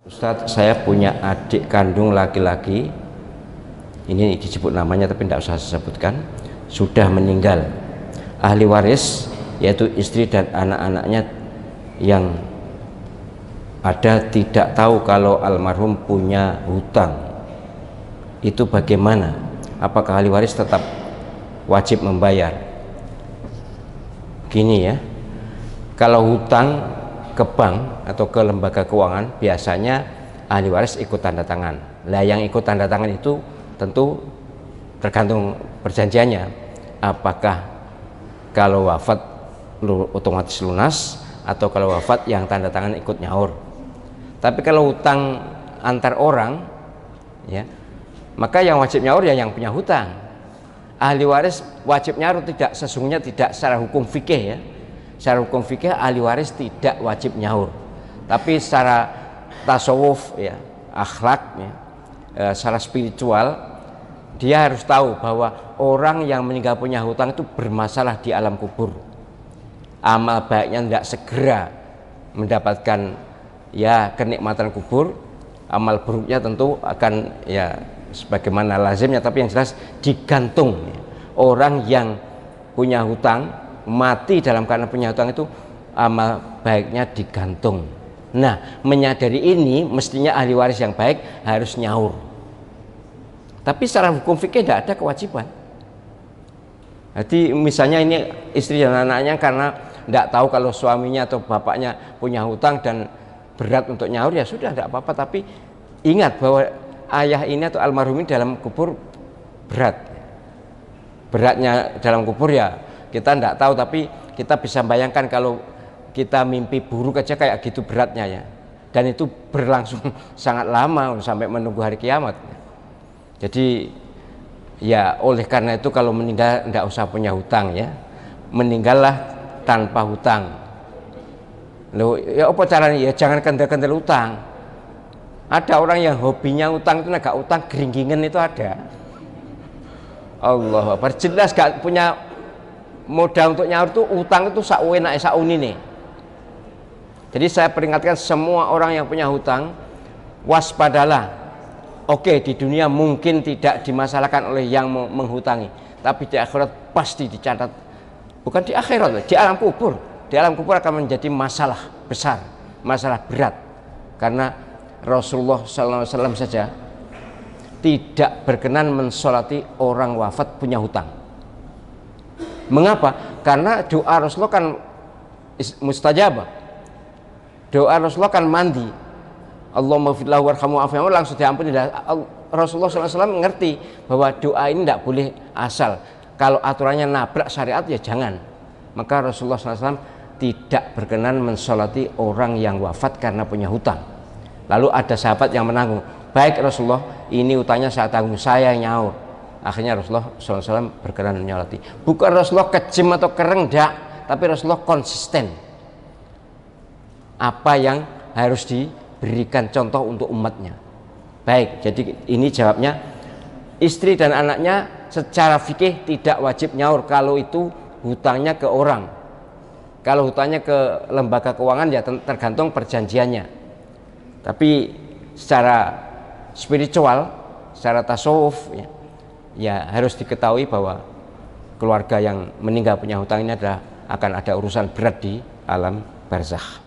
Ustadz, saya punya adik kandung laki-laki, ini disebut namanya tapi tidak usah disebutkan, sudah meninggal. Ahli waris yaitu istri dan anak-anaknya yang ada tidak tahu kalau almarhum punya hutang. Itu bagaimana? Apakah ahli waris tetap wajib membayar? Gini ya, kalau hutang ke bank atau ke lembaga keuangan biasanya ahli waris ikut tanda tangan. Lah yang ikut tanda tangan itu tentu tergantung perjanjiannya. Apakah kalau wafat otomatis lunas atau kalau wafat yang tanda tangan ikut nyaur. Tapi kalau hutang antar orang ya, maka yang wajib nyaur ya yang punya hutang. Ahli waris wajib nyaur tidak, sesungguhnya tidak secara hukum fikih ya. Secara hukum fikih ahli waris tidak wajib nyaur, tapi secara tasawuf ya, akhlak ya, secara spiritual dia harus tahu bahwa orang yang meninggal punya hutang itu bermasalah di alam kubur. Amal baiknya tidak segera mendapatkan ya kenikmatan kubur, amal buruknya tentu akan ya sebagaimana lazimnya, tapi yang jelas digantung ya. Orang yang punya hutang mati dalam keadaan punya hutang itu amal baiknya digantung. Nah, menyadari ini mestinya ahli waris yang baik harus nyaur. Tapi secara hukum fikih tidak ada kewajiban. Jadi misalnya ini istri dan anaknya karena tidak tahu kalau suaminya atau bapaknya punya hutang dan berat untuk nyaur, ya sudah tidak apa-apa. Tapi ingat bahwa ayah ini atau almarhum ini dalam kubur berat. Beratnya dalam kubur ya kita tidak tahu, tapi kita bisa bayangkan kalau kita mimpi buruk aja kayak gitu beratnya ya, dan itu berlangsung sangat lama sampai menunggu hari kiamat. Jadi ya oleh karena itu kalau meninggal tidak usah punya hutang ya, meninggallah tanpa hutang. Loh ya apa caranya? Ya jangan kendel-kendel hutang. Ada orang yang hobinya hutang itu agak utang geringgingan itu ada. Allah Akbar, jelas gak punya modal untuk nyaur tuh utang itu sakwena saunine. Jadi saya peringatkan semua orang yang punya hutang, waspadalah. Oke, di dunia mungkin tidak dimasalahkan oleh yang menghutangi, tapi di akhirat pasti dicatat. Bukan di akhirat, di alam kubur. Di alam kubur akan menjadi masalah besar, masalah berat. Karena Rasulullah SAW saja tidak berkenan mensolati orang wafat punya hutang. Mengapa? Karena doa Rasulullah kan mustajabah. Doa Rasulullah kan mandi. Allahumma firlahu warhamu wa'afi'anhu, langsung diampuni. Rasulullah SAW mengerti bahwa doa ini tidak boleh asal. Kalau aturannya nabrak syariat ya jangan. Maka Rasulullah SAW tidak berkenan mensolati orang yang wafat karena punya hutang. Lalu ada sahabat yang menanggung. Baik Rasulullah, ini hutangnya saya tanggung, saya nyaur. Akhirnya Rasulullah SAW berkenan menyolati. Bukan Rasulullah kejem atau kereng, enggak, tapi Rasulullah konsisten. Apa yang harus diberikan contoh untuk umatnya. Baik, jadi ini jawabnya. Istri dan anaknya secara fikih tidak wajib nyaur kalau itu hutangnya ke orang. Kalau hutangnya ke lembaga keuangan ya tergantung perjanjiannya. Tapi secara spiritual, secara tasawuf ya harus diketahui bahwa keluarga yang meninggal punya hutang ini akan ada urusan berat di alam barzakh.